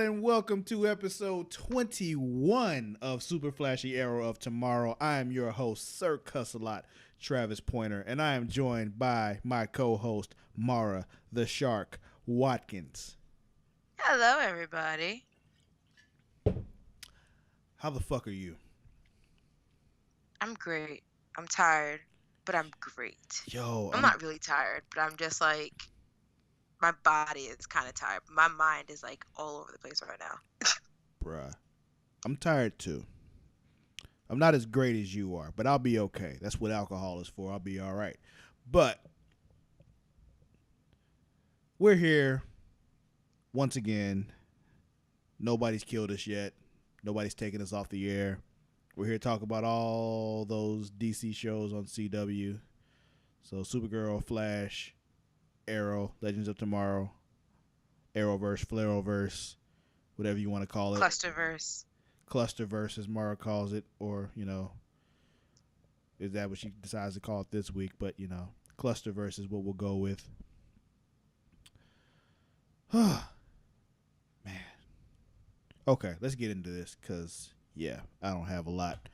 and welcome to episode 21 of Super Flashy Arrow of Tomorrow. I am your host, Sir Cussalott, Travis Pointer, and I am joined by my co-host, Mara the Shark Watkins. Hello, everybody. How the fuck are you? I'm great. I'm tired, but I'm great. Yo, I'm not really tired, but I'm just like, my body is kind of tired. My mind is like all over the place right now. Bruh, I'm tired too. I'm not as great as you are, but I'll be okay. That's what alcohol is for. I'll be all right. But we're here once again. Nobody's killed us yet. Nobody's taken us off the air. We're here to talk about all those DC shows on CW. So Supergirl, Flash, Arrow, Legends of Tomorrow, Arrowverse, Flareverse, whatever you want to call it. Clusterverse, as Mara calls it, or, is that what she decides to call it this week? But, Clusterverse is what we'll go with. Man. Okay, let's get into this because, I don't have a lot.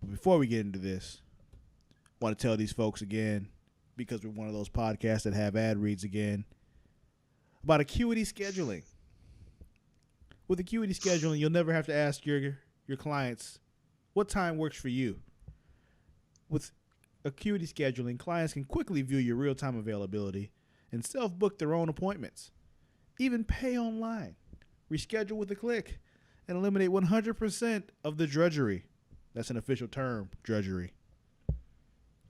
But before we get into this, I want to tell these folks again, because we're one of those podcasts that have ad reads again, about Acuity Scheduling. With Acuity Scheduling, you'll never have to ask your clients what time works for you. With Acuity Scheduling, clients can quickly view your real-time availability and self-book their own appointments. Even pay online, reschedule with a click, and eliminate 100% of the drudgery. That's an official term, drudgery.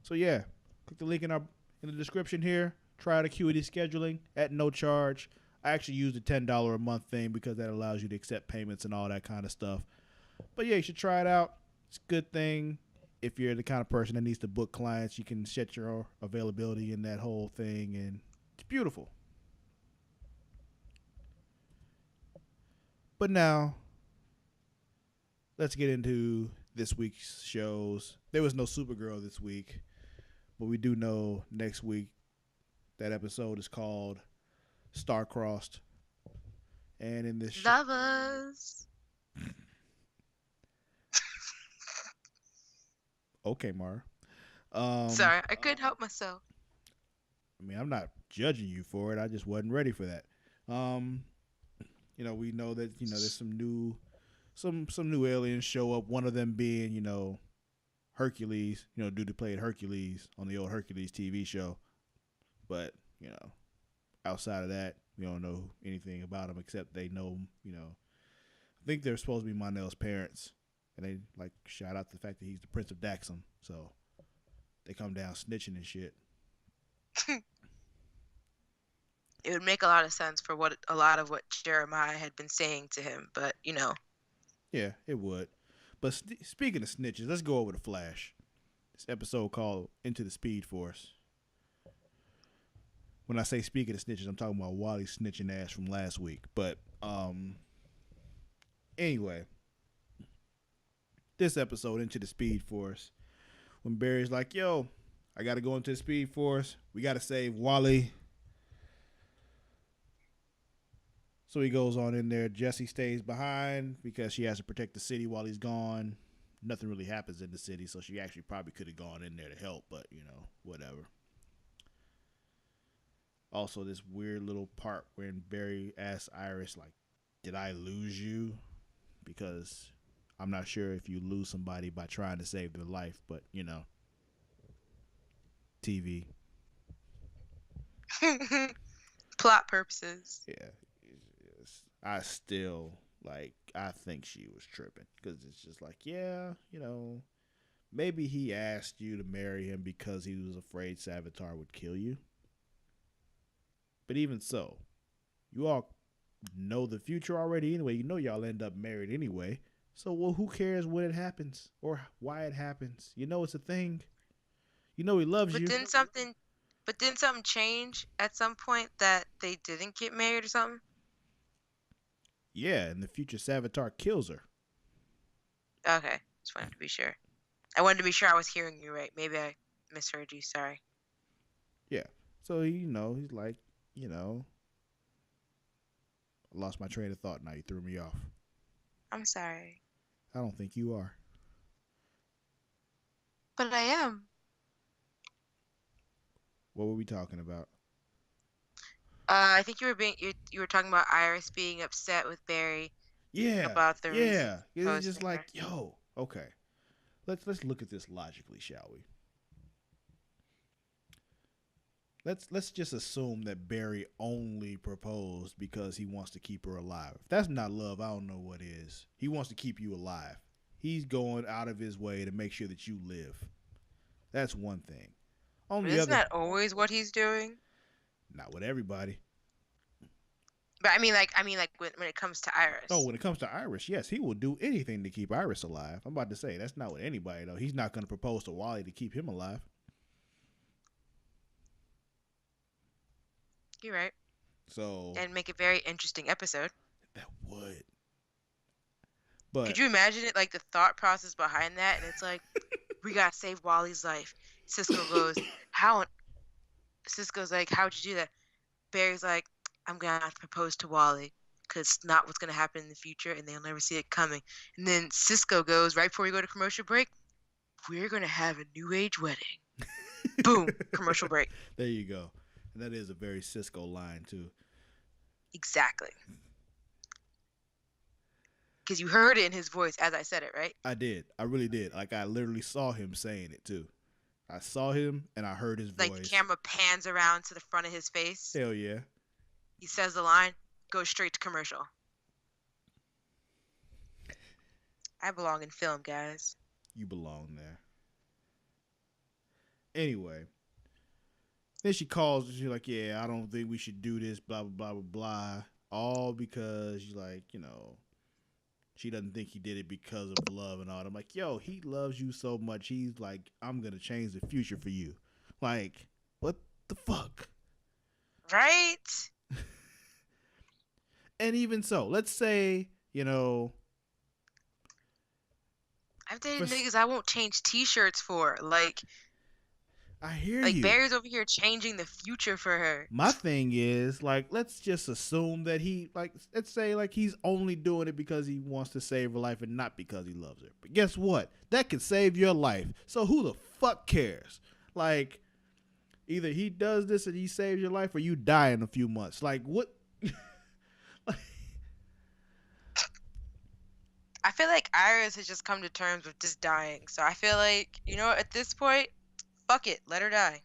So click the link in the description here. Try out Acuity Scheduling at no charge. I actually use the $10 a month thing because that allows you to accept payments and all that kind of stuff. But you should try it out. It's a good thing. If you're the kind of person that needs to book clients, you can set your availability in that whole thing, and it's beautiful. But now, let's get into this week's shows. There was no Supergirl this week, but we do know next week that episode is called Star-Crossed. And in this Lovers. Okay, Mara. Sorry, I couldn't help myself. I mean, I'm not judging you for it. I just wasn't ready for that. We know that there's some new aliens show up. One of them being Hercules. Dude who played Hercules on the old Hercules TV show. But outside of that, we don't know anything about him except they know. I think they're supposed to be Mon-El's parents, and they shout out the fact that he's the Prince of Daxam. So they come down snitching and shit. It would make a lot of sense for what Jeremiah had been saying to him, but Yeah, it would. But speaking of snitches, let's go over to Flash. This episode called Into the Speed Force. When I say speaking of snitches, I'm talking about Wally's snitching ass from last week. But anyway, this episode, Into the Speed Force, when Barry's like, yo, I got to go into the Speed Force. We got to save Wally. So he goes on in there. Jessie stays behind because she has to protect the city while he's gone. Nothing really happens in the city, so she actually probably could have gone in there to help, but, whatever. Also, this weird little part when Barry asks Iris, did I lose you? Because I'm not sure if you lose somebody by trying to save their life, but, TV. plot purposes. Yeah. I still, I think she was tripping. Because it's just maybe he asked you to marry him because he was afraid Savitar would kill you. But even so, you all know the future already anyway. Y'all end up married anyway. So, who cares when it happens or why it happens? It's a thing. He loves you. But didn't something change at some point that they didn't get married or something? Yeah, in the future, Savitar kills her. Okay, just wanted to be sure. I wanted to be sure I was hearing you right. Maybe I misheard you. Sorry. Yeah. So, he's like, I lost my train of thought. Now you threw me off. I'm sorry. I don't think you are. But I am. What were we talking about? I think you were talking about Iris being upset with Barry Yeah, about the reasons yeah. he It's proposed just to like, her. yo, okay. Let's look at this logically, shall we? Let's just assume that Barry only proposed because he wants to keep her alive. If that's not love, I don't know what is. He wants to keep you alive. He's going out of his way to make sure that you live. That's one thing. On But the isn't other, that always what he's doing? not with everybody. But I mean, like when it comes to Oh, Iris. when it comes to Iris, yes, he will do anything to keep Iris alive. I'm about to say that's not with anybody though. He's not going to propose to Wally to keep him alive. You're right. So And make a very interesting episode. that would. Could But you imagine it, like the thought process behind that? And it's like, we gotta save Wally's life. Cisco goes, how? Cisco's like, how'd you do that? Barry's like, I'm gonna have to propose to Wally because it's not what's gonna happen in the future, and they'll never see it coming. And then Cisco goes right before we go to commercial break, we're gonna have a new age wedding. Boom, commercial break. there you go. And that is a very Cisco line too. Exactly. Because you heard it in his voice as I said it, right? I did. I really did. Like I literally saw him saying it too. I saw him and I heard his voice. Like the camera pans around to the front of his face. Hell yeah. He says the line, goes straight to commercial. I belong in film, guys. You belong there. Anyway, then she calls and she's like, yeah, I don't think we should do this, blah, blah, blah, blah, blah. All because she's like, she doesn't think he did it because of love and all. I'm like, yo, he loves you so much. He's like, I'm going to change the future for you. Like, what the fuck? Right? And even so, let's say, I've dated niggas I won't change t-shirts for. Like, I hear like you. Barry's over here changing the future for her. My thing is, like, let's just assume that let's say, like, he's only doing it because he wants to save her life and not because he loves her. But guess what? That could save your life. So who the fuck cares? Like, either he does this and he saves your life or you die in a few months. Like, what? I feel like Iris has just come to terms with just dying. So I feel like, at this point, fuck it. Let her die.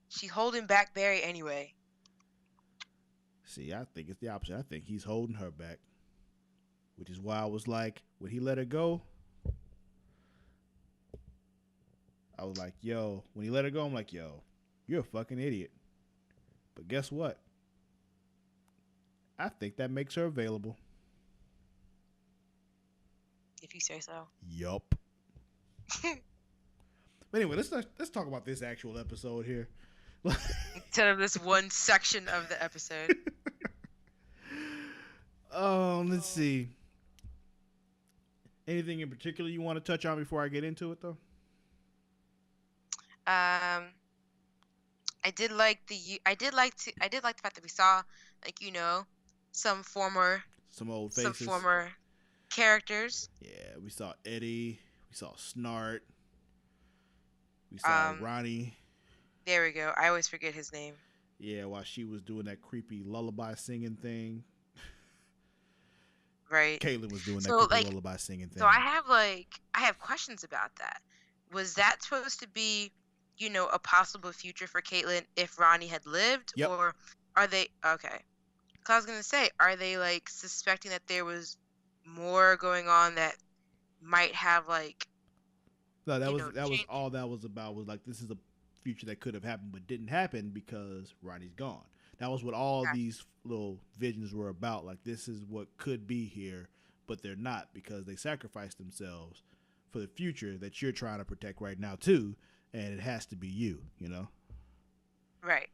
She's holding back Barry anyway. See, I think it's the opposite. I think he's holding her back. Which is why I was like, when he let her go, I was like, yo, when he let her go, I'm like, yo, you're a fucking idiot. But guess what? I think that makes her available. If you say so. Yup. But anyway, let's talk about this actual episode here. Instead of this one section of the episode. Let's see. Anything in particular you want to touch on before I get into it, though? I did like the fact that we saw, like, some old faces. Some former characters. Yeah, we saw Eddie. We saw Snart. We saw Ronnie. There we go. I always forget his name. Yeah, while she was doing that creepy lullaby singing thing. Right. Caitlin was doing that creepy lullaby singing thing. So I have questions about that. Was that supposed to be, a possible future for Caitlin if Ronnie had lived? Yep. Or are they okay? Because I was gonna say, are they like suspecting that there was more going on that might have like? No, that was all that was about. Was like, this is a future that could have happened but didn't happen because Ronnie's gone. That was what all these little visions were about. Like, this is what could be here, but they're not because they sacrificed themselves for the future that you're trying to protect right now too, and it has to be you. Right.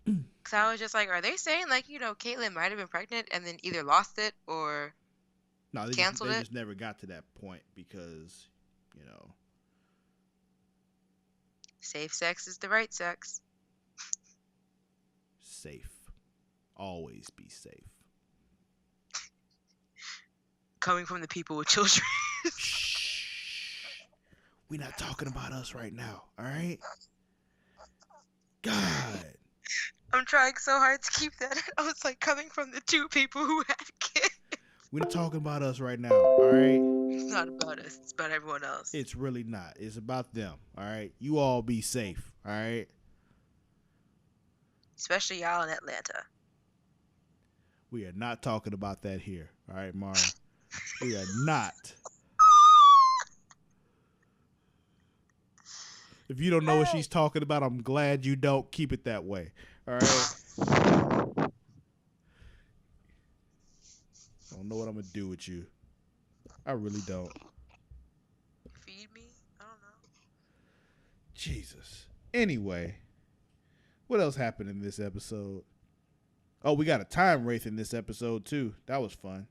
Because I was just like, are they saying like, Caitlyn might have been pregnant and then either lost it or canceled it? They just never got to that point because, safe sex is the right sex. Safe. always be safe. Coming from the people with children. Shh. We're not talking about us right now, all right? God. I'm trying so hard to keep that. I was like, coming from the two people who had kids. We're not talking about us right now, all right? It's not about us. It's about everyone else. It's really not. It's about them, all right? You all be safe, all right? Especially y'all in Atlanta. We are not talking about that here, all right, Mara? We are not. If you don't know what she's talking about, I'm glad you don't. Keep it that way, all right? I don't know what I'm going to do with you. I really don't. Feed me? I don't know. Jesus. Anyway, what else happened in this episode? Oh, we got a time wraith in this episode too. That was fun.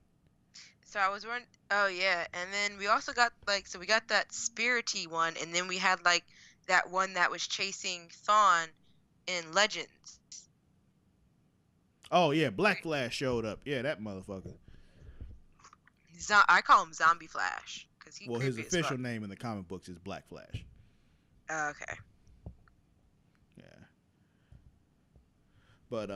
So I was wondering. Oh yeah, and then we also got so we got that spirity one, and then we had that one that was chasing Thawne in Legends. Oh yeah, Black Flash showed up. Yeah, that motherfucker. I call him Zombie Flash because he. Well, his official name in the comic books is Black Flash. Okay. Yeah. But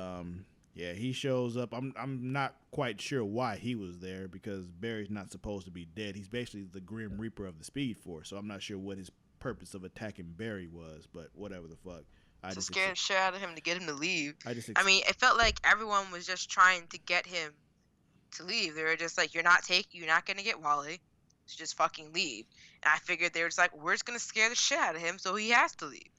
yeah, he shows up. I'm not quite sure why he was there because Barry's not supposed to be dead. He's basically the Grim Reaper of the Speed Force, so I'm not sure what his purpose of attacking Barry was, but whatever the fuck. To scare the shit out of him to get him to leave. I mean, it felt like everyone was just trying to get him to leave. They were just like, you're not gonna get Wally, so just fucking leave. And I figured they were just like, we're just gonna scare the shit out of him, so he has to leave.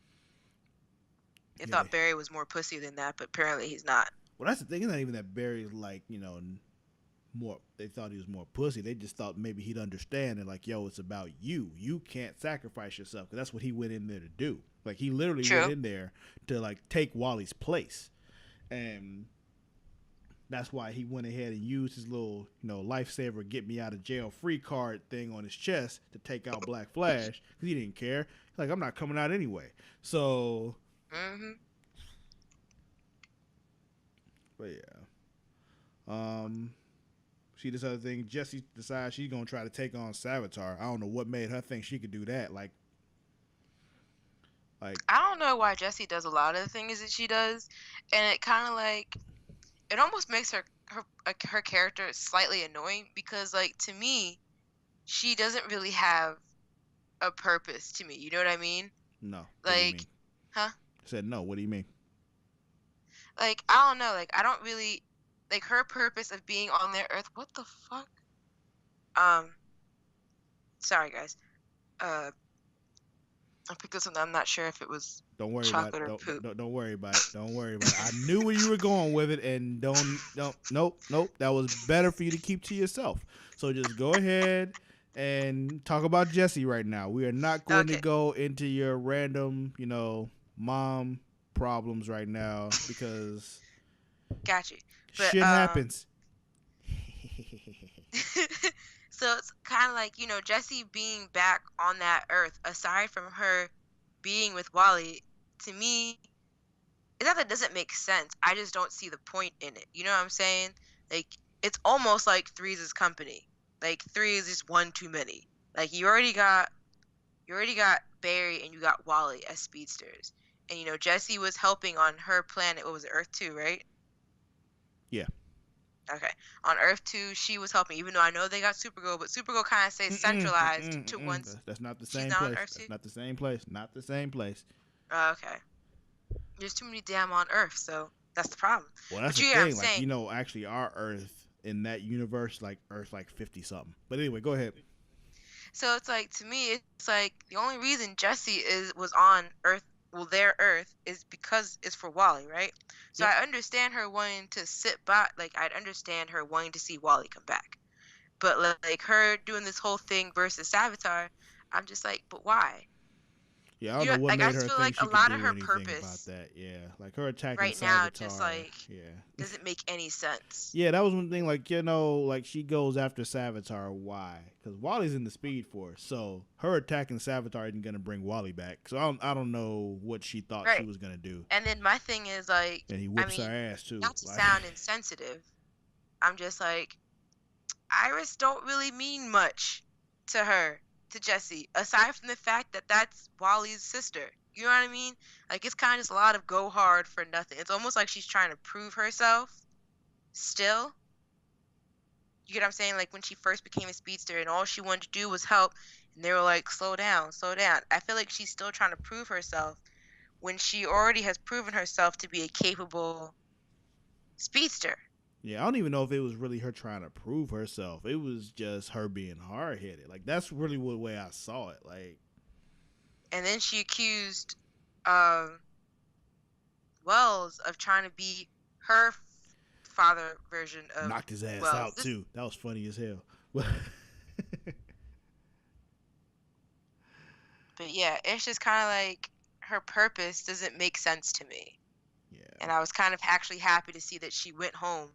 They thought Barry was more pussy than that, but apparently he's not. Well, that's the thing. It's not even that Barry's more. They thought he was more pussy. They just thought maybe he'd understand and yo, it's about you. You can't sacrifice yourself because that's what he went in there to do. He literally went in there to take Wally's place, and that's why he went ahead and used his little lifesaver, get me out of jail free card thing on his chest to take out Black Flash because he didn't care. He's I'm not coming out anyway. So. Mm-hmm. But yeah. See this other thing. Jessie decides she's gonna try to take on Savitar. I don't know what made her think she could do that. I don't know why Jessie does a lot of the things that she does, and it kind of it almost makes her character slightly annoying because to me, she doesn't really have a purpose to me. You know what I mean? No. What do you mean? Huh? I said no. What do you mean? I don't know. I don't really her purpose of being on their Earth. What the fuck? Sorry guys. I picked this one. I'm not sure if it was chocolate or poop. Don't worry about it. Don't worry about it. I knew where you were going with it, and nope. That was better for you to keep to yourself. So just go ahead and talk about Jessie right now. We are not going to go into your random, mom problems right now because got you. But, shit happens. So it's kind of Jessie being back on that Earth, aside from her being with Wally, to me, it's not that it doesn't make sense. I just don't see the point in it. You know what I'm saying? It's almost like Three's company. Three is just one too many. You already got Barry and you got Wally as speedsters. And Jessie was helping on her planet. What was it, Earth 2, right? Yeah. Okay. On Earth 2, she was helping, even though I know they got Supergirl, but Supergirl kind of stays centralized to one. That's not the same place. That's not the same place. Not the same place. Okay. There's too many damn on Earth, so that's the problem. Well, that's the thing. Actually, our Earth in that universe, Earth 50 something. But anyway, go ahead. So it's to me, it's the only reason Jessie was on Earth. Well, their Earth is because it's for Wally, right? So yep. I understand her wanting to sit by, I'd understand her wanting to see Wally come back. But, her doing this whole thing versus Savitar, I'm just but why? Yeah, I don't know what Like I made just her feel think like a she could lot of do her anything about purpose that. Yeah, like her attacking right now just Savitar. like Yeah. doesn't make any sense. Yeah, that was one thing. Like, like she goes after Savitar. Why? Because Wally's in the Speed Force, so her attacking Savitar isn't gonna bring Wally back. So I don't know what she thought she Right. was gonna do. And then my thing is like, And he I whoops her mean, ass too. not to Like, sound insensitive, I'm just like, Iris don't really mean much to her, to Jessie, aside from the fact that that's Wally's sister. You know what I mean? Like it's kind of just a lot of go hard for nothing. It's almost like she's trying to prove herself still. You get what I'm saying? Like when she first became a speedster and all she wanted to do was help, and they were like, slow down, slow down. I feel like she's still trying to prove herself when she already has proven herself to be a capable speedster. yeah, I don't even know if it was really her trying to prove herself. It was just her being hard headed. Like that's really the way I saw it. Like, And then she accused um, Wells of trying to be her father version of knocked his ass Wells. out too. That was funny as hell. But yeah, it's just kind of like her purpose doesn't make sense to me. Yeah. And I was kind of actually happy to see that she went home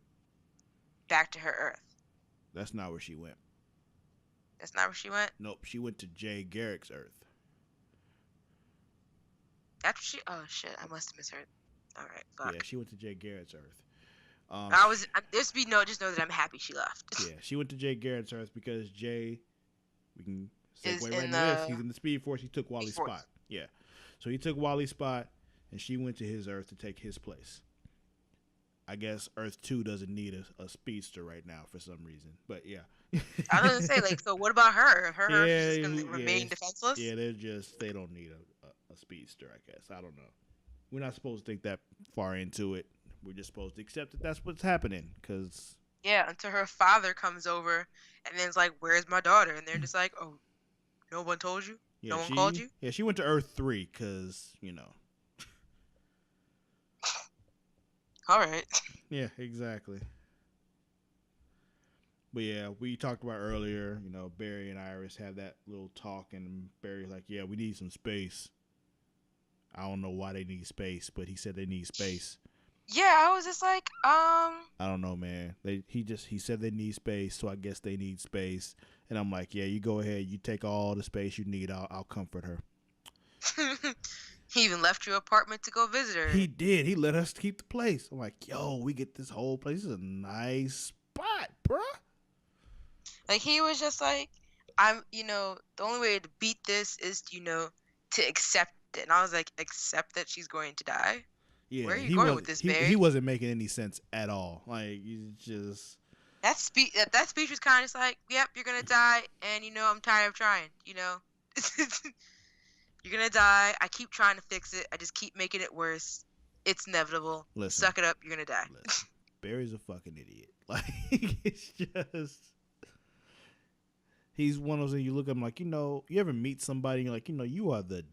back to her Earth. That's not where she went. That's not where she went? Nope, she went to Jay Garrick's Earth. That's where she. Oh shit! I must have misheard. All right, fuck. Yeah, she went to Jay Garrett's Earth. Just know that I'm happy she left. Yeah, she went to Jay Garrett's Earth because Jay, we can Is segue in right into this. He's in the Speed Force. He took Wally's spot. Yeah, so he took Wally's spot, and she went to his Earth to take his place. I guess Earth 2 doesn't need a speedster right now for some reason, but yeah. I was gonna say, like, so what about her? Her Earth Yeah, is just gonna remain defenseless. Yeah, they don't need a speedster. I guess I don't know. We're not supposed to think that far into it. We're just supposed to accept that that's what's happening. Cause yeah, until her father comes over and then it's like, "Where's my daughter?" And they're just like, "Oh, no one told you? yeah, No one called you?" Yeah, she went to Earth 3 because All right. Yeah, exactly. But yeah, we talked about earlier. Barry and Iris had that little talk, and Barry's like, "Yeah, we need some space." I don't know why they need space, but he said they need space. Yeah, I was just like, I don't know, man. He said they need space, so I guess they need space. And I'm like, yeah, you go ahead, you take all the space you need. I'll comfort her. He even left your apartment to go visit her. He did. He let us keep the place. I'm like, yo, we get this whole place. This is a nice spot, bruh. Like he was just like, the only way to beat this is, to accept it. And I was like, accept that she's going to die? Yeah, where are you going with this, Barry? He wasn't making any sense at all. Like, you just... That speech was kind of just like, yep, you're going to die, and, I'm tired of trying, You're going to die. I keep trying to fix it. I just keep making it worse. It's inevitable. Listen, suck it up. You're going to die. Listen, Barry's a fucking idiot. Like, it's just... He's one of those things you look at him like, you ever meet somebody and you're like, you are the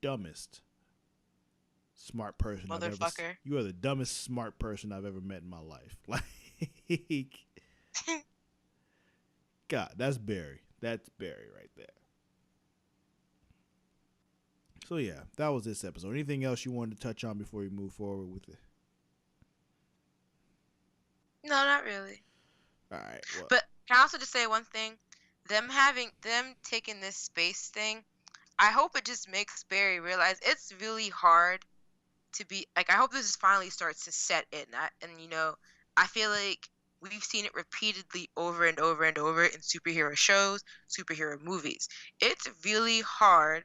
dumbest smart person Motherfucker. You are the dumbest smart person I've ever met in my life. Like, God, that's Barry. That's Barry right there. So yeah, that was this episode. Anything else you wanted to touch on before we move forward with it? No, not really. All right. Well, but can I also just say one thing? Them taking this space thing, I hope it just makes Barry realize it's really hard to be like. I hope this finally starts to set in. I feel like we've seen it repeatedly over and over and over in superhero shows, superhero movies. It's really hard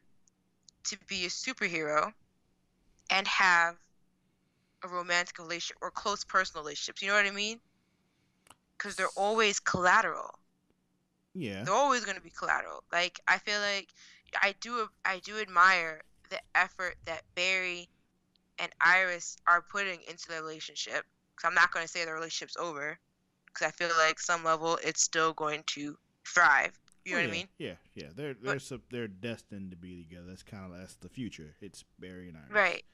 to be a superhero and have a romantic relationship or close personal relationships. You know what I mean? Because they're always collateral. Yeah. They're always going to be collateral. Like, I feel like I do admire the effort that Barry and Iris are putting into their relationship. Because I'm not going to say the relationship's over. Because I feel like some level it's still going to thrive. You know what I mean? Yeah. They're destined to be together. That's the future. It's Barry and Iris. Right.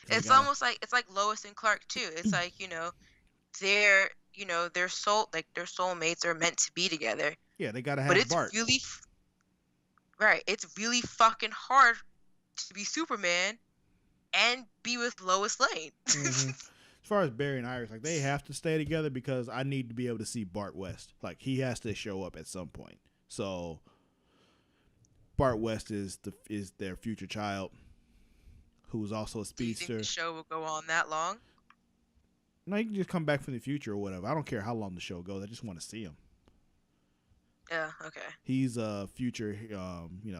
It's almost like Lois and Clark too. It's like, they're their soulmates are meant to be together. Yeah, they gotta have Bart. Right. It's really fucking hard to be Superman and be with Lois Lane. Mm-hmm. As far as Barry and Iris, like they have to stay together because I need to be able to see Bart West. Like he has to show up at some point. So Bart West is their future child, who's also a Do you think speedster. the show will go on that long? No, he can just come back from the future or whatever. I don't care how long the show goes. I just want to see him. Yeah, okay. He's a future,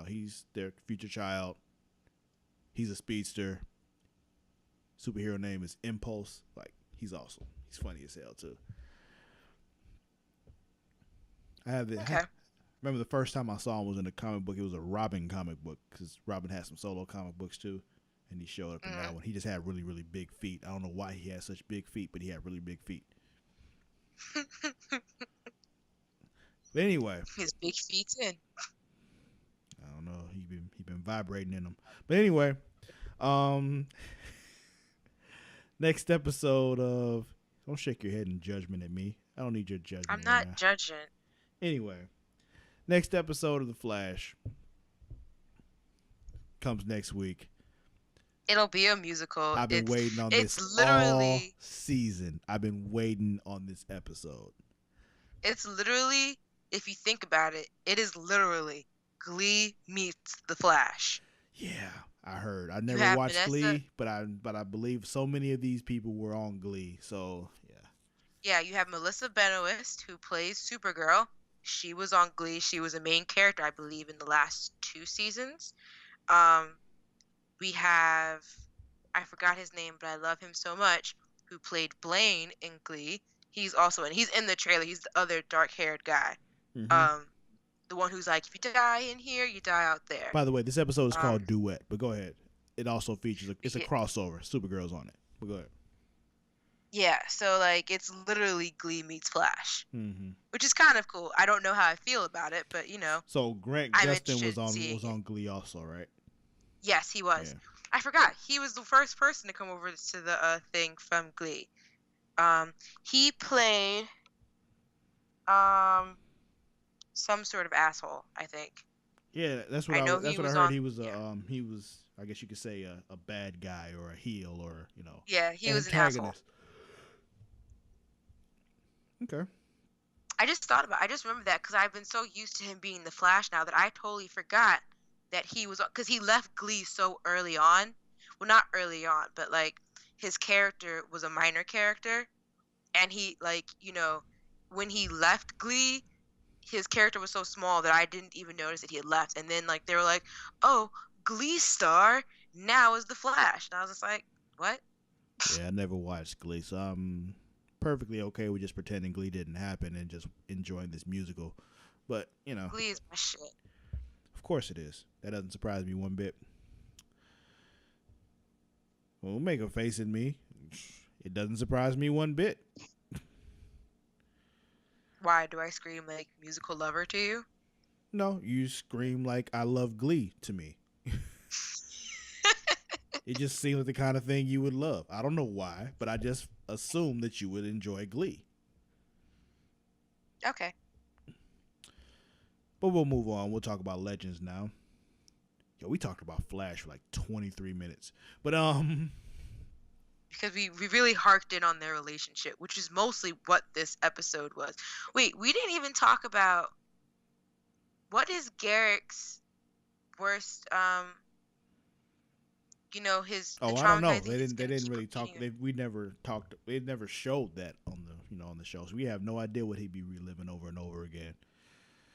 he's their future child. He's a speedster. Superhero name is Impulse. Like, he's awesome. He's funny as hell, too. Remember the first time I saw him was in a comic book. It was a Robin comic book because Robin had some solo comic books, too. And he showed up in that one. He just had really, really big feet. I don't know why he had such big feet, but he had really big feet. But anyway. His big feet's in. I don't know. He been vibrating in them. But anyway, next episode of don't shake your head in judgment at me. I don't need your judgment. I'm not judging. Anyway, next episode of The Flash comes next week. It'll be a musical. I've been waiting on this all season. I've been waiting on this episode. It's literally, if you think about it, it is literally Glee meets The Flash. Yeah, I heard. I never watched Glee, but I believe so many of these people were on Glee. So yeah. Yeah, you have Melissa Benoist, who plays Supergirl. She was on Glee. She was a main character, I believe, in the last 2 seasons. We have, I forgot his name, but I love him so much, who played Blaine in Glee. He's in the trailer. He's the other dark-haired guy. Mm-hmm. The one who's like, if you die in here, you die out there. By the way, this episode is called Duet, but go ahead. It also features, it's a crossover. Supergirl's on it, but go ahead. Yeah, so like it's literally Glee meets Flash, mm-hmm. which is kind of cool. I don't know how I feel about it, but you know. So Grant Gustin was on Glee also, right? Yes, he was. Yeah. I forgot. He was the first person to come over to the thing from Glee. He played some sort of asshole, I think. Yeah, that's what I heard. He was he was, I guess you could say, a bad guy or a heel or Yeah, he was an asshole. Okay. I just remember that because I've been so used to him being the Flash now that I totally forgot that he was, because he left Glee so early on. Well, not early on, but like his character was a minor character, and he when he left Glee, his character was so small that I didn't even notice that he had left. And then like they were like, "Oh, Glee star now is the Flash," and I was just like, "What?" Yeah, I never watched Glee, so I'm perfectly okay with just pretending Glee didn't happen and just enjoying this musical. But Glee is my shit. Of course it is. That doesn't surprise me one bit. Well, make a face at me. It doesn't surprise me one bit. Why do I scream like musical lover to you? No, you scream like I love Glee to me. It just seems like the kind of thing you would love. I don't know why, but I just assume that you would enjoy Glee. Okay. But we'll move on. We'll talk about Legends now. Yo, we talked about Flash for like 23 minutes. But because we really harked in on their relationship, which is mostly what this episode was. Wait, we didn't even talk about what is Garrick's worst his I don't know. They didn't really talk. We never talked. They never showed that on the on the show. So we have no idea what he'd be reliving over and over again.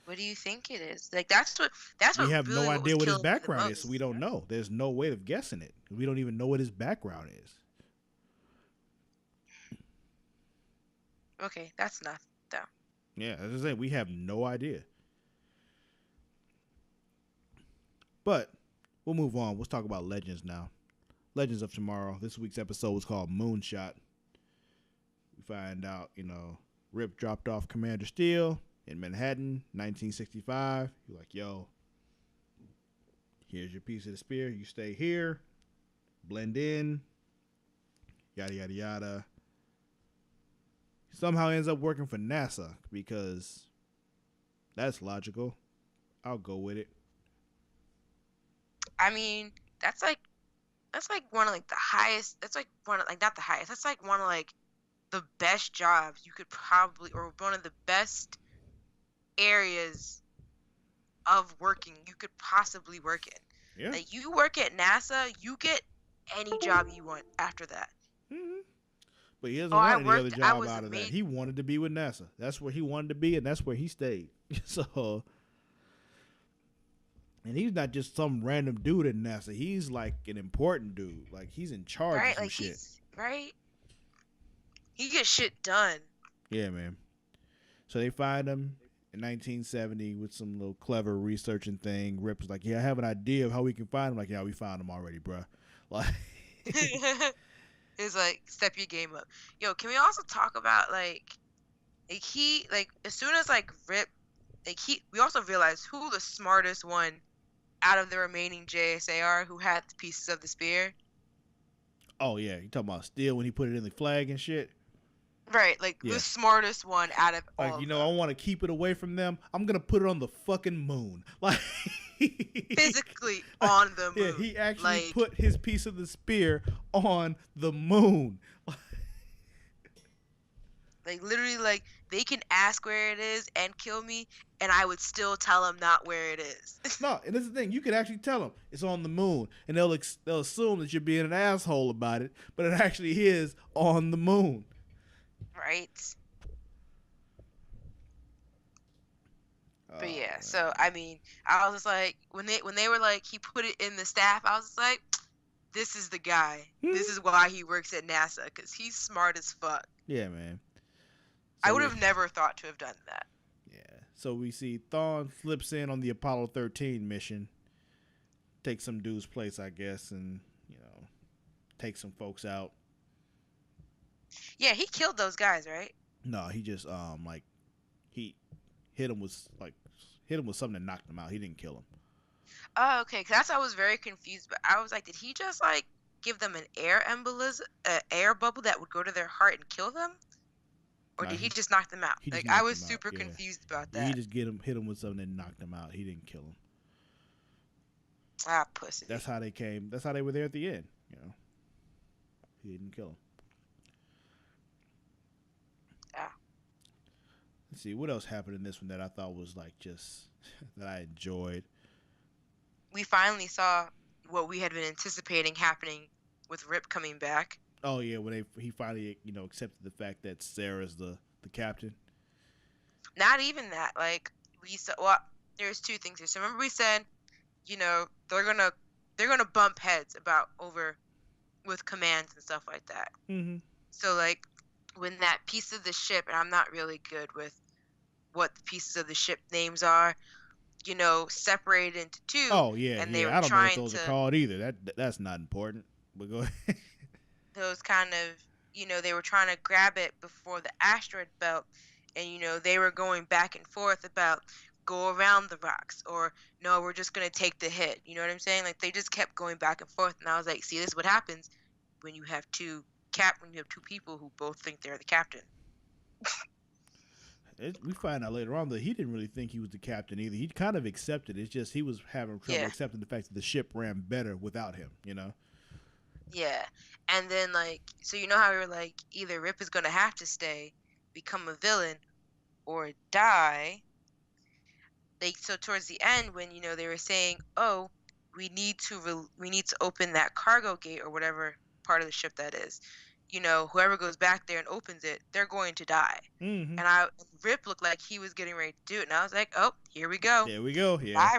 What do you think it is? Like that's what we have really no idea what his background is. So we don't know. There's no way of guessing it. We don't even know what his background is. Okay, that's enough though. Yeah, as I said, we have no idea. But we'll move on. Let's talk about Legends now. Legends of Tomorrow. This week's episode was called Moonshot. We find out, Rip dropped off Commander Steel in Manhattan, 1965. You're like, yo, here's your piece of the spear. You stay here. Blend in. Yada, yada, yada. Somehow ends up working for NASA because that's logical. I'll go with it. I mean, that's like one of like the highest. That's like one of like not the highest. That's like one of like the best jobs you could probably, or one of the best areas of working you could possibly work in. Yeah. Like you work at NASA, you get any job you want after that. Mm-hmm. But he doesn't Oh, want any other I job was out of that. amazed. He wanted to be with NASA. That's where he wanted to be, and that's where he stayed. So, and he's not just some random dude at NASA. He's like an important dude. Like he's in charge Right? of some Like shit. he's right. He gets shit done. Yeah, man. So they find him in 1970 with some little clever researching thing. Rip was like, "Yeah, I have an idea of how we can find him." Like, "Yeah, we found him already, bruh." Like, It's like step your game up. Yo, can we also talk about like he like as soon as like Rip like we also realized who the smartest one out of the remaining JSA who had the pieces of the spear. oh yeah, you talking about Steel when he put it in the flag and shit? Right, like Yeah. the smartest one out of all. Like, you know, I want to keep it away from them. I'm gonna put it on the fucking moon. Like physically on the moon. Yeah, he actually like, put his piece of the spear on the moon. like literally, like they can ask where it is and kill me, and I would still tell them not where it is. No, and this is the thing. You can actually tell them it's on the moon, and they'll assume that you're being an asshole about it, but it actually is on the moon. Right. But yeah, man. so I mean, I was just like, when they were like, he put it in the staff, I was just like, this is the guy. This is why he works at NASA, because he's smart as fuck. Yeah, man. I would have never thought to have done that. Yeah. So we see Thawne slips in on the Apollo 13 mission, takes some dude's place, I guess, and, you know, takes some folks out. Yeah, he killed those guys, right? No, he just like he hit him with something that knocked him out. He didn't kill him. Oh, okay. 'Cause that's why I was very confused. But I was like, did he just like give them an air embolism, air bubble that would go to their heart and kill them, or did he just knock them out? Like I was super confused about that. Yeah, he just hit him with something that knocked him out. He didn't kill him. Ah, pussy. That's how they came. That's how they were there at the end. You know, he didn't kill him. Let's see what else happened in this one that I thought was like just that I enjoyed. We finally saw what we had been anticipating happening with Rip coming back. Oh yeah, when he finally accepted the fact that Sarah's the captain. Not even that. Like we saw. Well, there's two things here. So remember we said, they're gonna bump heads with commands and stuff like that. Mm-hmm. So like when that piece of the ship, and I'm not really good with what the pieces of the ship names are, separated into two. Oh yeah, and they were I don't know what those are called either. That's not important. But go ahead. Those kind of, they were trying to grab it before the asteroid belt, and they were going back and forth about go around the rocks or no, we're just gonna take the hit. You know what I'm saying? Like they just kept going back and forth, and I was like, see, this is what happens when you have two people who both think they're the captain. We find out later on that he didn't really think he was the captain either. He kind of accepted it. It's just he was having trouble accepting the fact that the ship ran better without him, Yeah. And then, like, so how we were like, either Rip is going to have to stay, become a villain, or die. Like, so towards the end when, they were saying, oh, we need to open that cargo gate or whatever part of the ship that is. Whoever goes back there and opens it, they're going to die. Mm-hmm. And Rip looked like he was getting ready to do it. And I was like, oh, here we go. There we go. Yeah. Bye,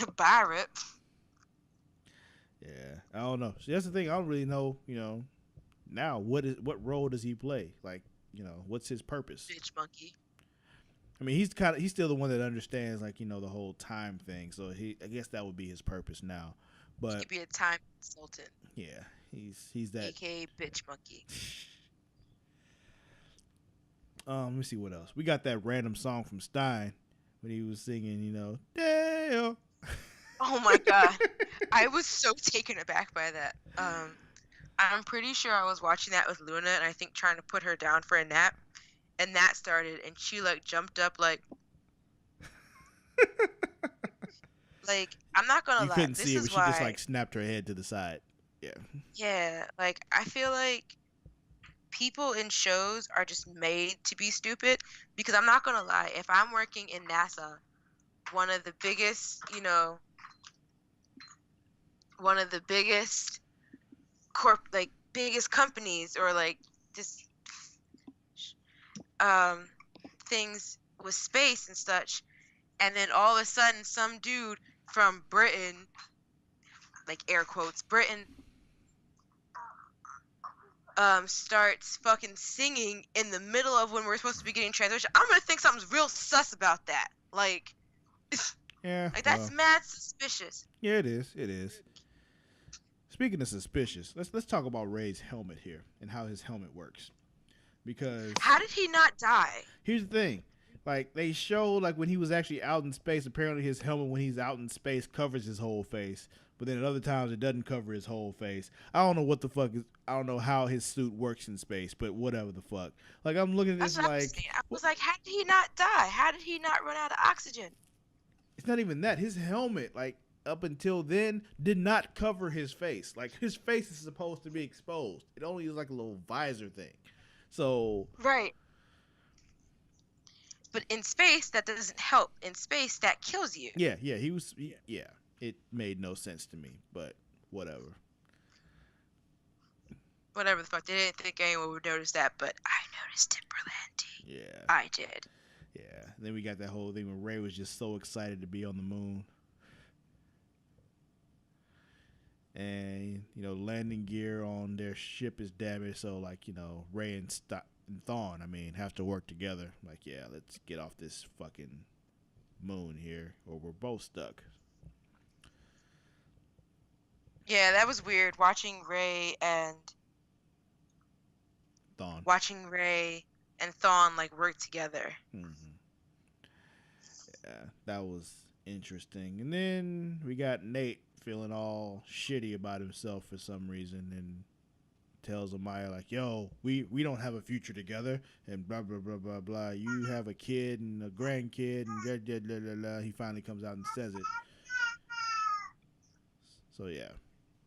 Rip. Bye, Rip. Yeah. I don't know. See, that's the thing. I don't really know, now what role does he play? Like, what's his purpose? Bitch monkey. I mean, he's still the one that understands, like, the whole time thing. So I guess that would be his purpose now. But he could be a time consultant. Yeah. He's that AKA bitch monkey. Let me see what else. We got that random song from Stein when he was singing, damn. Oh my god. I was so taken aback by that. I'm pretty sure I was watching that with Luna and I think trying to put her down for a nap, and that started and she like jumped up like like, I'm not gonna You lie. couldn't This see it, but is she just why. like snapped her head to the side. Yeah. Yeah, like I feel like people in shows are just made to be stupid because I'm not gonna lie. If I'm working in NASA, one of the biggest, one of the biggest biggest companies or like just um things with space and such, and then all of a sudden some dude from Britain, like air quotes Britain, starts fucking singing in the middle of when we're supposed to be getting transition, I'm gonna think something's real sus about that. Like, Yeah. like that's Well. mad suspicious. Yeah, it is. It is. Speaking of suspicious, let's talk about Ray's helmet here and how his helmet works. Because How did he not die? here's the thing. Like, they showed, like, when he was actually out in space, apparently his helmet, when he's out in space, covers his whole face. But then at other times, it doesn't cover his whole face. I don't know what the fuck is... I don't know how his suit works in space, but whatever the fuck. Like, I'm looking at That's this what I was like... saying. I was like, how did he not die? How did he not run out of oxygen? It's not even that. His helmet, like, up until then, did not cover his face. Like, his face is supposed to be exposed. It only is like a little visor thing. So... Right. But in space, that doesn't help. In space, that kills you. Yeah, yeah. It made no sense to me, but whatever. Whatever the fuck. They didn't think anyone would notice that, but I noticed it, Berlanti. Yeah. I did. Yeah. And then we got that whole thing where Ray was just so excited to be on the moon. And, landing gear on their ship is damaged, so, like, Ray and Thawne, have to work together. Like, yeah, let's get off this fucking moon here, or we're both stuck. Yeah, that was weird. Watching Ray and Thawne. Like work together. Mm-hmm. Yeah, that was interesting. And then we got Nate feeling all shitty about himself for some reason, and tells Amaya, like, yo, we don't have a future together, and blah, blah, blah, blah, blah. You have a kid and a grandkid, and blah, blah, blah, blah, blah. He finally comes out and says it. So, yeah,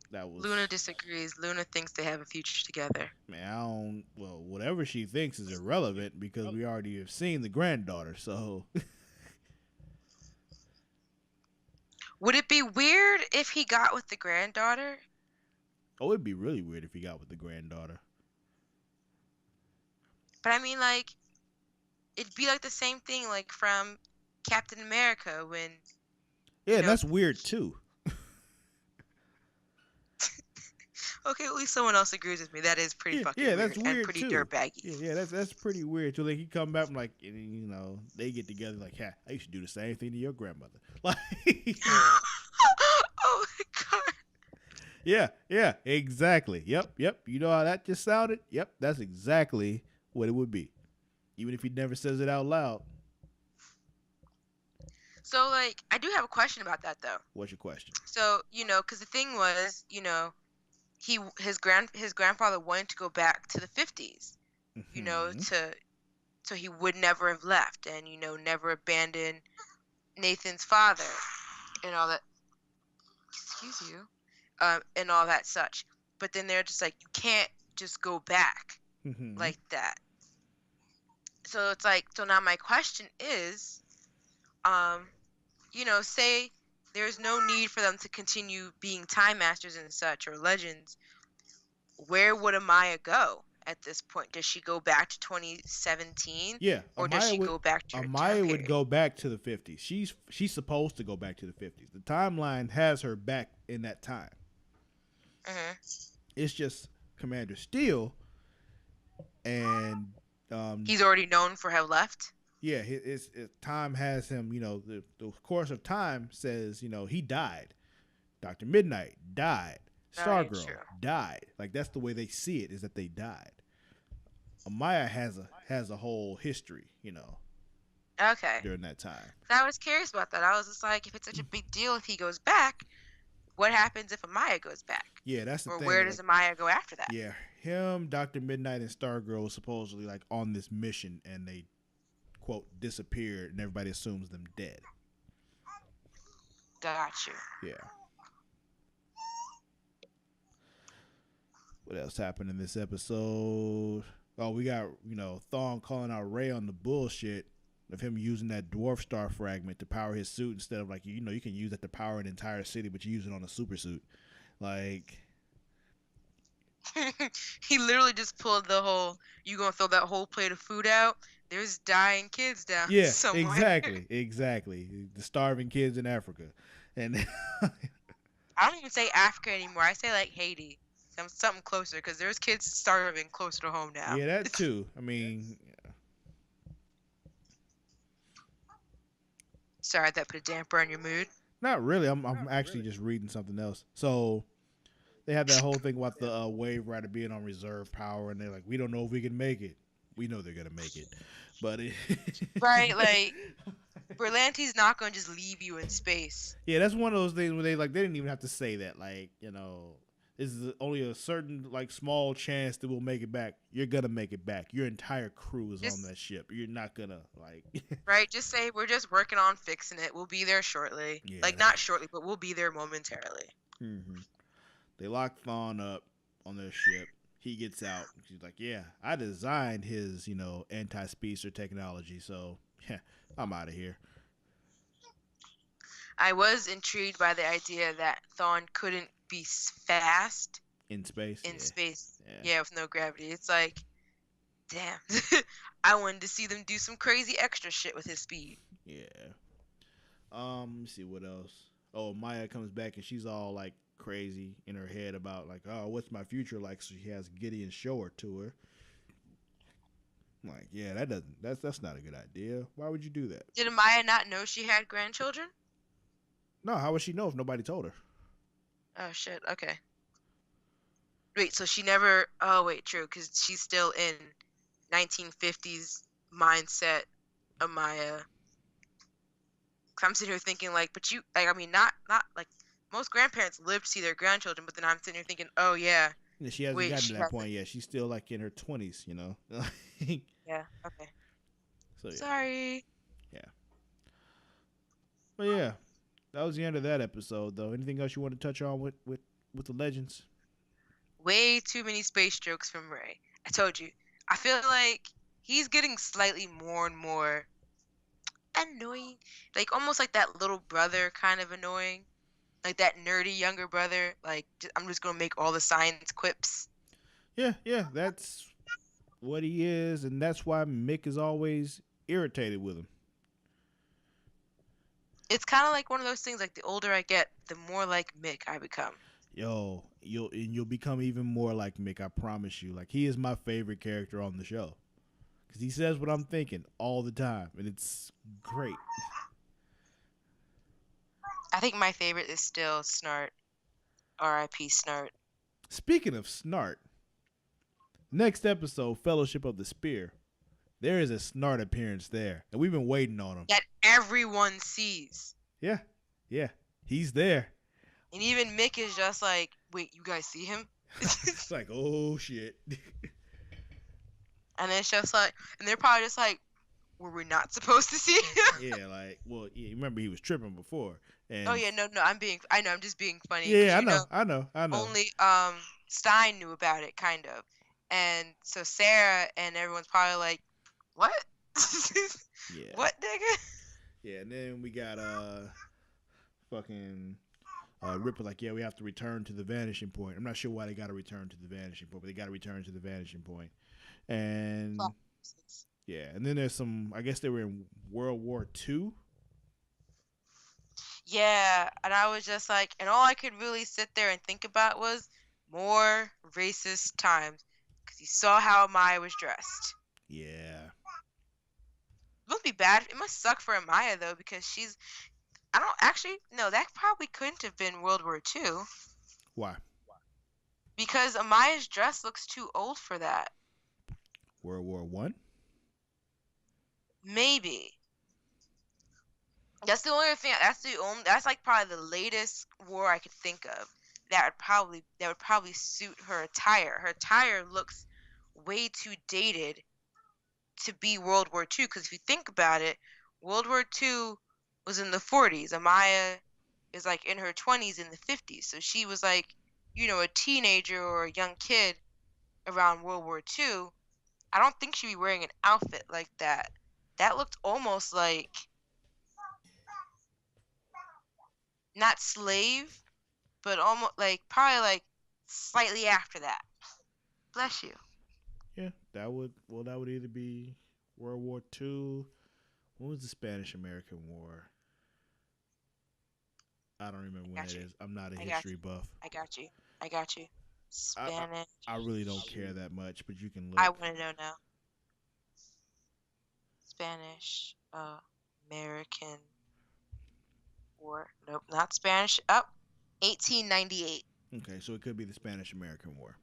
that was... Luna disagrees. Luna thinks they have a future together. Man, whatever she thinks is irrelevant, because we already have seen the granddaughter, so... Would it be weird if he got with the granddaughter? Oh, it'd be really weird if he got with the granddaughter. But like, it'd be like the same thing, like from Captain America when... Yeah, that's weird too. Okay, at least someone else agrees with me. That is pretty fucking weird. That's weird and pretty too. dirtbaggy. Yeah, that's pretty weird. So like, he come back and like, they get together like, yeah, I used to do the same thing to your grandmother. Like, oh my god. Yeah, exactly. Yep. You know how that just sounded? Yep, that's exactly what it would be, even if he never says it out loud. So like, I do have a question about that though. What's your question? So because the thing was, his grandfather wanted to go back to the 50s, so he would never have left and never abandon Nathan's father and all that. Excuse you, and all that such. But then they're just like, you can't just go back like that. So it's like, so now my question is, say there's no need for them to continue being time masters and such, or legends. Where would Amaya go at this point? Does she go back to 2017? Yeah. Or does she go back to Amaya would go back to the 50s. She's supposed to go back to the 50s. The timeline has her back in that time. Mm-hmm. It's just Commander Steel, and he's already known for have left. Yeah, his time has him. The course of time says he died. Dr. Midnight died. Stargirl died. Like, that's the way they see it, is that they died. Amaya has a whole history, Okay. during that time. So I was curious about that. I was just like, if it's such a big deal if he goes back, what happens if Amaya goes back? Yeah, that's the thing. Or where does Amaya go after that? Yeah, him, Dr. Midnight, and Stargirl was supposedly like on this mission, and they, quote, disappeared, and everybody assumes them dead. Got you. Yeah. What else happened in this episode? Oh, we got, Thawne calling out Ray on the bullshit of him using that dwarf star fragment to power his suit instead of you can use that to power an entire city, but you use it on a super suit. Like, he literally just pulled the whole, you gonna throw that whole plate of food out? There's dying kids down yeah, somewhere. exactly. The starving kids in Africa. And I don't even say Africa anymore. I say like Haiti. Something closer, because there's kids starving closer to home now. yeah, that too. I mean, Sorry, that put a damper on your mood. not really. I'm actually just reading something else. So they have that whole thing about the wave rider being on reserve power, and they're like, we don't know if we can make it. We know they're gonna make it, but right, like Berlanti's not gonna just leave you in space. Yeah, that's one of those things where they didn't even have to say that. This is only a certain small chance that we'll make it back. You're gonna make it back. Your entire crew is on that ship. You're not gonna right. Just say we're just working on fixing it. We'll be there shortly. Yeah, not shortly, but we'll be there momentarily. Mm-hmm. They lock Thawne up on their ship. He gets out. She's like, "Yeah, I designed his anti-speedster technology. So yeah, I'm out of here." I was intrigued by the idea that Thawne couldn't be fast in space. Yeah, with no gravity. It's like, damn. I wanted to see them do some crazy extra shit with his speed. Yeah. Let me see what else. Oh, Maya comes back and she's all crazy in her head about oh, what's my future like? So she has Gideon show her to her. I'm like, yeah, that's not a good idea. Why would you do that? Did Maya not know she had grandchildren? No, how would she know if nobody told her? Oh shit. Okay. Wait, so she never? Oh wait, true, because she's still in 1950s mindset of Maya. Cause I'm sitting here thinking but you I mean not most grandparents live to see their grandchildren, but then I'm sitting here thinking, oh yeah. Yeah, she hasn't gotten to that point yet. She's still in her 20s, Yeah. Okay. So yeah. Sorry. Yeah. But yeah, that was the end of that episode, though. Anything else you want to touch on with the Legends? Way too many space jokes from Ray. I told you. I feel like he's getting slightly more and more annoying. Almost like that little brother kind of annoying. Like that nerdy younger brother. I'm just going to make all the science quips. Yeah, that's what he is, and that's why Mick is always irritated with him. It's kind of like one of those things, the older I get, the more like Mick I become. Yo, you'll become even more like Mick, I promise you. He is my favorite character on the show. Because he says what I'm thinking all the time, and it's great. I think my favorite is still Snart. R.I.P. Snart. Speaking of Snart, next episode, Fellowship of the Spear, there is a Snart appearance there, and we've been waiting on him. That everyone sees. Yeah, he's there. And even Mick is just like, wait, you guys see him? It's like, oh shit. And it's just and they're probably just like, were we not supposed to see him? Yeah, well, yeah, remember he was tripping before. And oh yeah, no, I'm just being funny. Yeah, I know. Only Stein knew about it, kind of. And so Sarah and everyone's probably like, what? Yeah. What, nigga? Yeah, and then we got fucking Ripper yeah, we have to return to the vanishing point. I'm not sure why they got to return to the vanishing point, but they got to return to the vanishing point. And yeah, and then there's I guess they were in World War II. Yeah, and I was just and all I could really sit there and think about was more racist times, because you saw how Amaya was dressed. Yeah. It must be bad. It must suck for Amaya though, because that probably couldn't have been World War II. Why? Because Amaya's dress looks too old for that. World War I? Maybe. That's the only thing. That's probably the latest war I could think of that would probably suit her attire. Her attire looks way too dated to be World War II. Because if you think about it, World War II was in the 40s. Amaya is like in her 20s and the 50s. So she was like, a teenager or a young kid around World War II. I don't think she'd be wearing an outfit like that. That looked almost like not slave, but almost like probably like slightly after that. Bless you. Yeah, that would either be World War II. What was the Spanish American War? I don't remember I when got it you. is. I'm not a I got history you. buff. I got you. I got you. I, I Spanish. I really don't care that much, but you can I look. want to know now. Spanish American War. Nope, not Spanish. Up. 1898. Okay, so it could be the Spanish American War.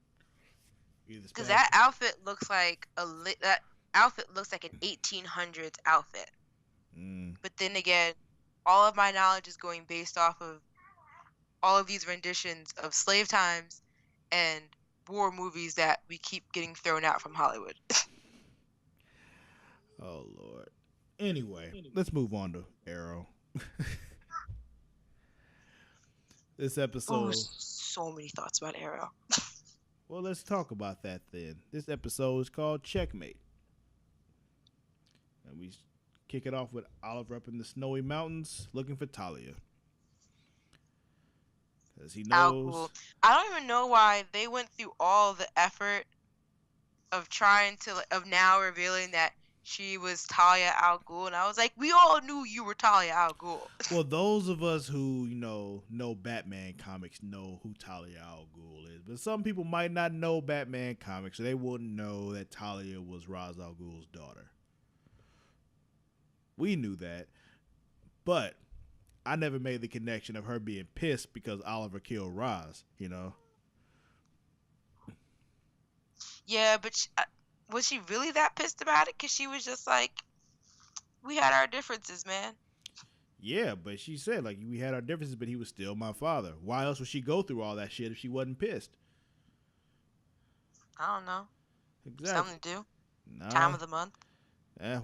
Either Because Spanish. that outfit looks like that outfit looks like an 1800s outfit. Mm. But then again, all of my knowledge is going based off of all of these renditions of slave times and war movies that we keep getting thrown out from Hollywood. Oh Lord. Anyway, let's move on to Arrow. This Oh, episode. so many thoughts about Arrow. Well, let's talk about that then. This episode is called Checkmate. And we kick it off with Oliver up in the snowy mountains looking for Talia. Because he Al knows. Ghul. I don't even know why they went through all the effort of trying to of now revealing that she was Talia al Ghul, and I was like, we all knew you were Talia al Ghul. Well, those of us who, know Batman comics know who Talia al Ghul is. But some people might not know Batman comics, so they wouldn't know that Talia was Ra's al Ghul's daughter. We knew that. But I never made the connection of her being pissed because Oliver killed Ra's, Yeah, but was she really that pissed about it? Because she was just like, we had our differences, man. Yeah, but she said, like, we had our differences, but he was still my father. Why else would she go through all that shit if she wasn't pissed? I don't know. Exactly. Something to do. Nah. Time of the month.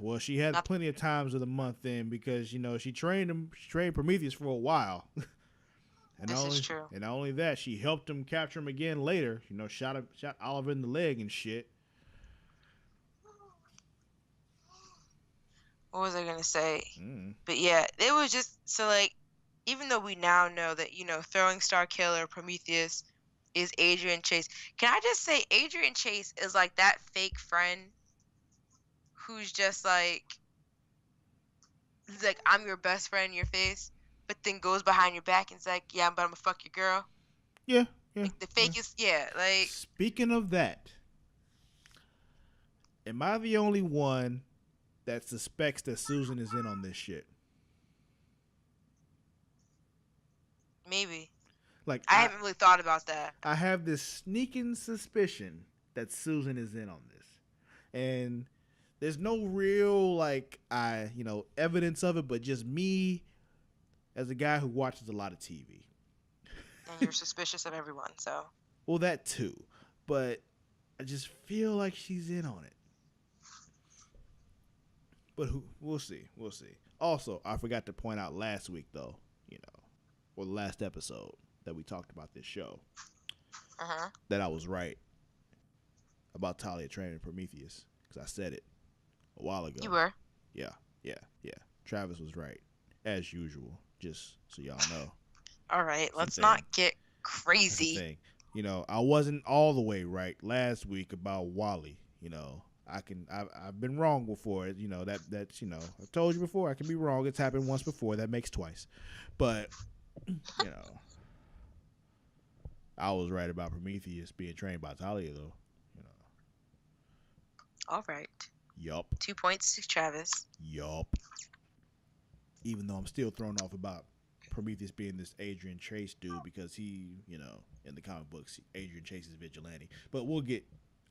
Well, she had plenty of times of the month then because, she trained him. She trained Promethius for a while. This is true. And not only that, she helped him capture him again later. Shot Oliver in the leg and shit. What was I gonna say? But yeah, it was just so like, even though we now know that Throwing Star Killer Prometheus is Adrian Chase. Can I just say Adrian Chase is like that fake friend who's just like, he's like, I'm your best friend in your face, but then goes behind your back and's like, yeah, but I'm gonna fuck your girl. Yeah. Like the fakest, like. Speaking of that, am I the only one that suspects that Susan is in on this shit? Maybe. Like I haven't really thought about that. I have this sneaking suspicion that Susan is in on this. And there's no real evidence of it, but just me as a guy who watches a lot of TV. And you're suspicious of everyone, so. Well, that too. But I just feel like she's in on it. But we'll see. We'll see. Also, I forgot to point out last week, though, or the last episode that we talked about this show, that I was right about Talia training Prometheus, because I said it a while ago. You were? Yeah. Travis was right, as usual, just so y'all know. All right, let's not get crazy. I wasn't all the way right last week about Wally, I've been wrong before. That's I told you before I can be wrong. It's happened once before. That makes twice. But I was right about Prometheus being trained by Talia, though. All right. Yup. 2 points to Travis. Yup. Even though I'm still thrown off about Prometheus being this Adrian Chase dude because he, in the comic books, Adrian Chase is vigilante. But we'll get.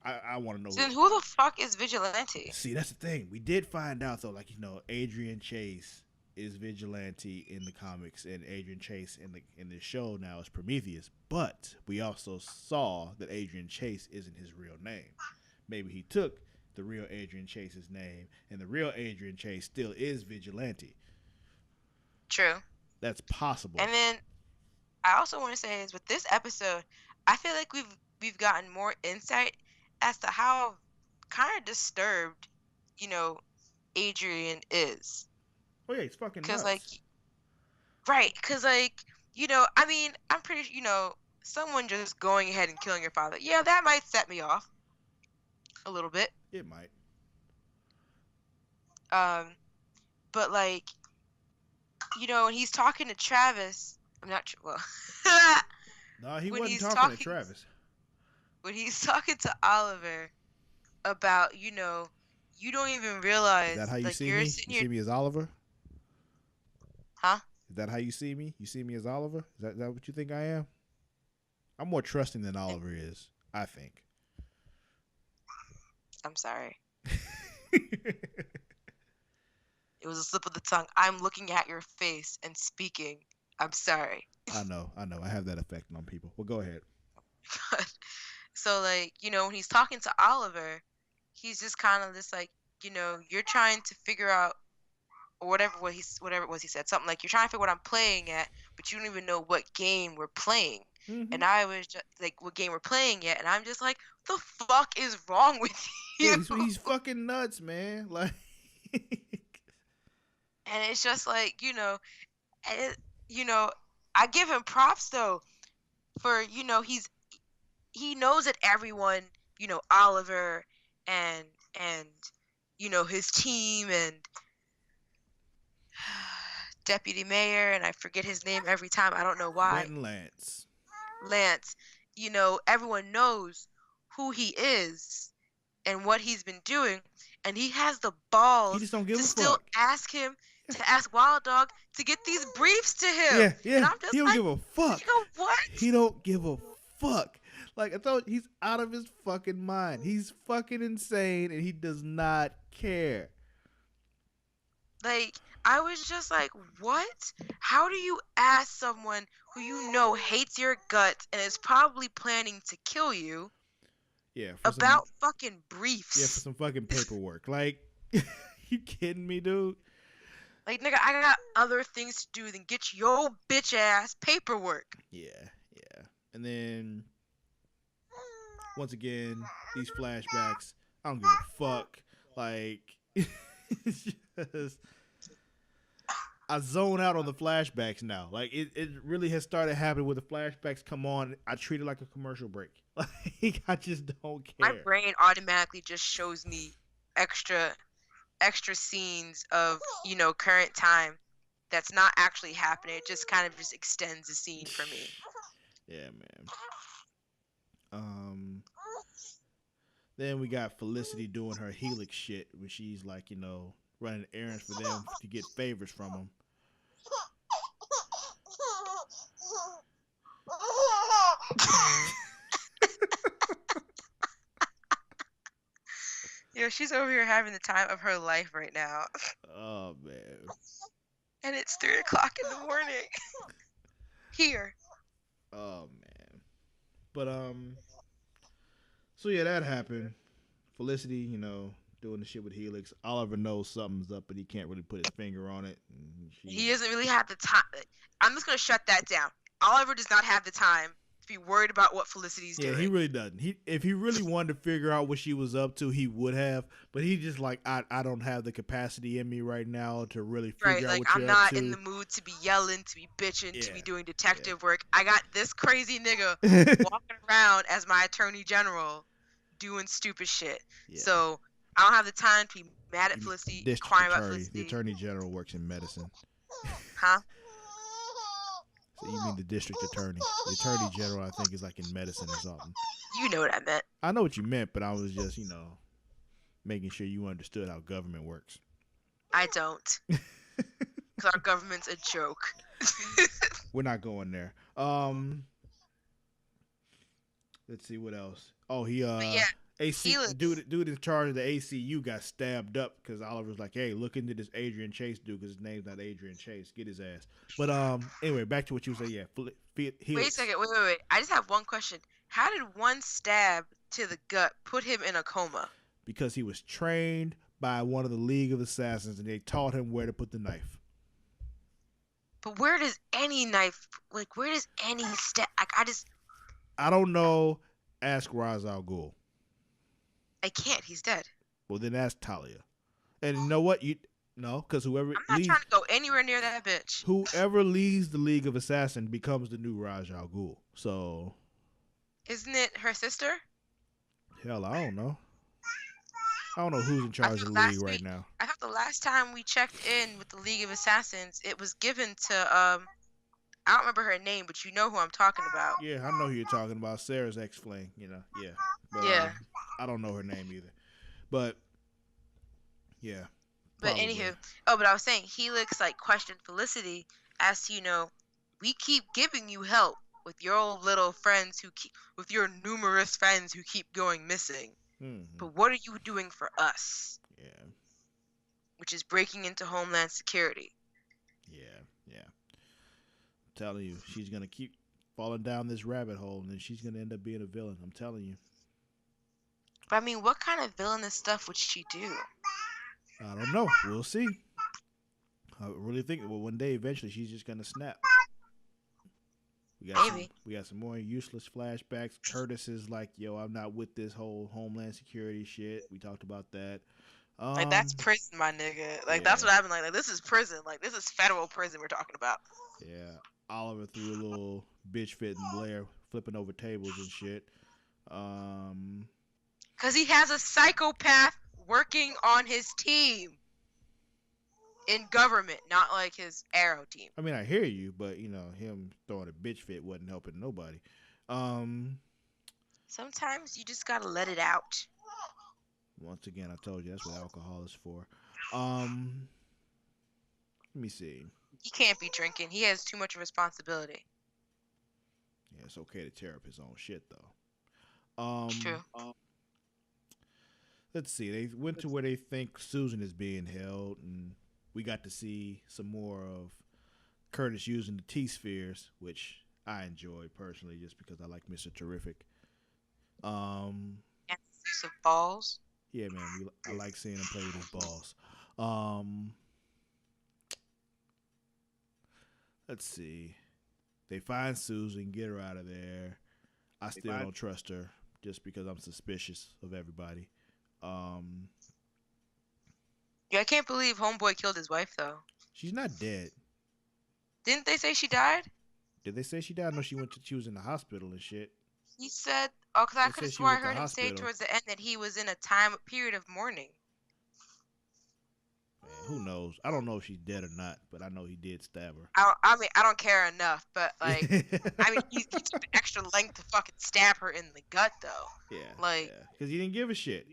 I want to know. Then who the fuck is Vigilante? See, that's the thing. We did find out, though, Adrian Chase is Vigilante in the comics, and Adrian Chase in the show now is Prometheus. But we also saw that Adrian Chase isn't his real name. Maybe he took the real Adrian Chase's name, and the real Adrian Chase still is Vigilante. True. That's possible. And then I also want to say is with this episode, I feel like we've gotten more insight as to how kind of disturbed, you know, Adrian is. Oh yeah, he's fucking Cause like, nuts. right? Cause like, I mean, I'm pretty, someone just going ahead and killing your father. Yeah, that might set me off a little bit. It might. But like, when he's talking to Travis, I'm not well. No, he when wasn't he's talking to talking Travis. when he's talking to Oliver about, you don't even realize, Is that how you like, see you're me? sitting You here, see me as Oliver? huh? Is that how you see me? You see me as Oliver? Is that what you think I am? I'm more trusting than Oliver is, I think. I'm sorry. It was a slip of the tongue. I'm looking at your face and speaking. I'm sorry. I know. I have that effect on people. Well, go ahead. So, like, when he's talking to Oliver, he's just kind of just like, you're trying to figure out, or whatever it was he said, something like, you're trying to figure what I'm playing at, but you don't even know what game we're playing. Mm-hmm. And I was just like, what game we're playing yet? And I'm just like, the fuck is wrong with you? Yeah, he's fucking nuts, man. Like, and it's just like, I give him props though for, he knows that everyone, Oliver and his team and Deputy Mayor, and I forget his name every time. I don't know why. Quentin Lance. Everyone knows who he is and what he's been doing, and he has the balls He just don't give to a still fuck. ask Wild Dog to get these briefs to him. Yeah. And I'm just He don't give a fuck. What? He don't give a fuck. Like, I thought, he's out of his fucking mind. He's fucking insane, and he does not care. Like, I was just like, what? How do you ask someone who hates your guts and is probably planning to kill you about fucking briefs? Yeah, for some fucking paperwork. Like, you kidding me, dude? Like, nigga, I got other things to do than get your bitch ass paperwork. Yeah. And then, once again, these flashbacks, I don't give a fuck. Like, it's just, I zone out on the flashbacks now. Like, it really has started happening where the flashbacks come on. I treat it like a commercial break. Like, I just don't care. My brain automatically just shows me extra scenes of, current time that's not actually happening. It just kind of just extends the scene for me. Yeah, man. Then we got Felicity doing her Helix shit where she's like, running errands for them to get favors from them. She's over here having the time of her life right now. Oh, man. And it's 3:00 in the morning. Here. Oh, man. But, so yeah, that happened. Felicity, doing the shit with Helix. Oliver knows something's up, but he can't really put his finger on it. He doesn't really have the time. I'm just going to shut that down. Oliver does not have the time to be worried about what Felicity's doing. Yeah, he really doesn't. If he really wanted to figure out what she was up to, he would have. But he just like, I don't have the capacity in me right now to really figure out what you're I'm not up to. in the mood to be yelling, to be bitching, to be doing detective work. I got this crazy nigga walking around as my attorney general doing stupid shit. Yeah. So I don't have the time to be mad at Felicity, crying about Felicity. The attorney general works in medicine. Huh? So you mean the district attorney? The attorney general, I think, is like in medicine or something. You know what I meant. I know what you meant, but I was just, making sure you understood how government works. I don't. Because our government's a joke. We're not going there. Let's see what else. Oh, AC dude in charge of the ACU got stabbed up because Oliver's like, hey, look into this Adrian Chase dude because his name's not Adrian Chase. Get his ass. But anyway, back to what you were saying. Yeah, wait a second. Wait. I just have one question. How did one stab to the gut put him in a coma? Because he was trained by one of the League of Assassins and they taught him where to put the knife. But where does any knife, like, where does any step, like, I don't know. Ask Ra's al Ghul. I can't. He's dead. Well, then ask Talia. And you know what? No, because I'm not trying to go anywhere near that bitch. whoever leads the League of Assassins becomes the new Ra's al Ghul. So, Isn't it her sister? hell, I don't know. I don't know who's in charge of the League right now. I thought the last time we checked in with the League of Assassins, it was given to I don't remember her name, but you know who I'm talking about. Yeah, I know who you're talking about. Sarah's ex-fling, yeah. But, yeah. I don't know her name either. But, yeah. But probably. anywho, but I was saying, Helix, like, questioned Felicity as to, we keep giving you help with your old little friends with your numerous friends who keep going missing. Mm-hmm. But what are you doing for us? Yeah. Which is breaking into Homeland Security. Yeah. I'm telling you, she's going to keep falling down this rabbit hole, and then she's going to end up being a villain. I'm telling you. But I mean, what kind of villainous stuff would she do? I don't know. We'll see. I really think, one day, eventually, she's just going to snap. We got some more useless flashbacks. Curtis is like, yo, I'm not with this whole Homeland Security shit. We talked about that. Like, that's prison, my nigga. Like, that's what I've been like. Like, this is prison. Like, this is federal prison we're talking about. Yeah. Oliver threw a little bitch fit in Blair, flipping over tables and shit. Because he has a psychopath working on his team. In government, not like his Arrow team. I mean, I hear you, but, him throwing a bitch fit wasn't helping nobody. Sometimes you just gotta let it out. Once again, I told you that's what alcohol is for. Let me see. He can't be drinking. He has too much responsibility. Yeah, it's okay to tear up his own shit, though. True. Let's see. They went to where they think Susan is being held, and we got to see some more of Curtis using the T-spheres, which I enjoyed personally just because I like Mr. Terrific. And use of balls. Yeah, man. I like seeing him play with his balls. Let's see. They find Susan, get her out of there. I still don't trust her just because I'm suspicious of everybody. Yeah, I can't believe Homeboy killed his wife, though. She's not dead. Didn't they say she died? Did they say she died? No, she was in the hospital and shit. He said, because I could have sworn I heard him say towards the end that he was in a period of mourning. Man, who knows? I don't know if she's dead or not, but I know he did stab her. I mean, I don't care enough, but, like, I mean, he took the extra length to fucking stab her in the gut, though. Yeah. Like, because he didn't give a shit.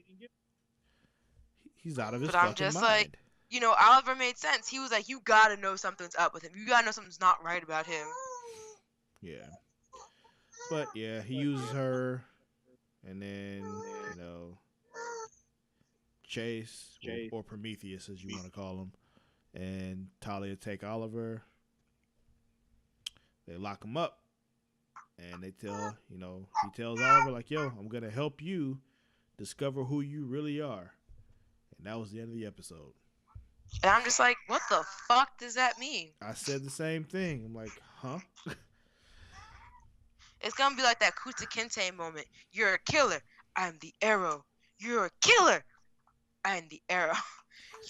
He's out of his fucking mind. But I'm just mind. like, Oliver made sense. He was like, you gotta know something's up with him. You gotta know something's not right about him. Yeah. But, yeah, he uses her, and then, Chase, or Promethius, as you want to call him, and Talia take Oliver. They lock him up, and they tell, he tells Oliver, like, yo, I'm going to help you discover who you really are. And that was the end of the episode. And I'm just like, what the fuck does that mean? I said the same thing. I'm like, huh? It's going to be like that Kuta Kinte moment. You're a killer. I'm the Arrow. You're a killer. I'm the Arrow.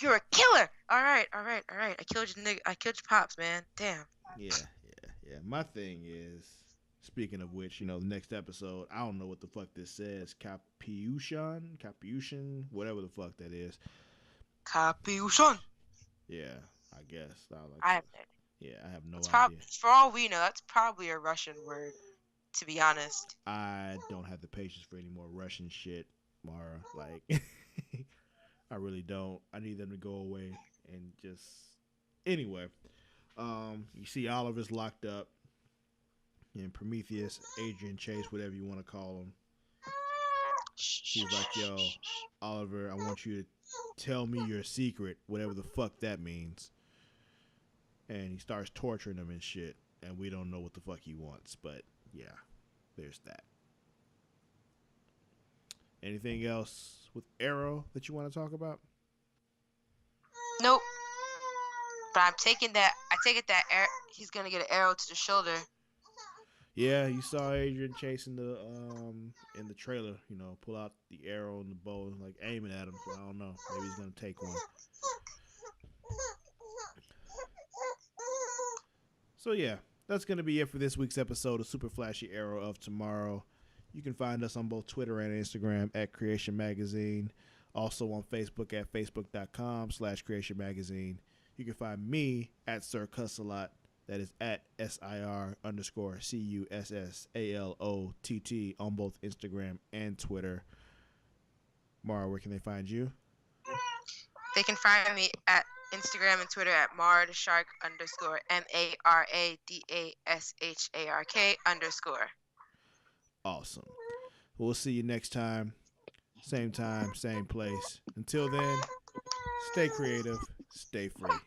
You're a killer. All right. I killed your nigga. I killed your pops, man. Damn. Yeah. My thing is, speaking of which, the next episode, I don't know what the fuck this says. Capuchin, whatever the fuck that is. Capuchin. Yeah, I guess. I have no idea. For all we know, that's probably a Russian word, to be honest. I don't have the patience for any more Russian shit, Mara. Like, I really don't. I need them to go away and just... Anyway, you see Oliver's locked up, and Prometheus, Adrian, Chase, whatever you want to call him. He's like, yo, Oliver, I want you to tell me your secret, whatever the fuck that means. And he starts torturing him and shit, and we don't know what the fuck he wants, but yeah, there's that. Anything else with Arrow that you want to talk about? Nope. But I'm taking that. I take it that he's gonna get an arrow to the shoulder. Yeah, you saw Adrian chasing the in the trailer. You know, pull out the arrow and the bow, like aiming at him. So I don't know. Maybe he's gonna take one. So yeah, that's gonna be it for this week's episode of Super Flashy Arrow of Tomorrow. You can find us on both Twitter and Instagram at Creation Magazine. Also on Facebook at facebook.com/Creation Magazine. You can find me at Sir Cussalott. That is at SIR_CUSSALOTT on both Instagram and Twitter. Mara, where can they find you? They can find me at Instagram and Twitter at Maradashark _MARADASHARK _. Awesome. We'll see you next time, same place. Until then, stay creative, stay free.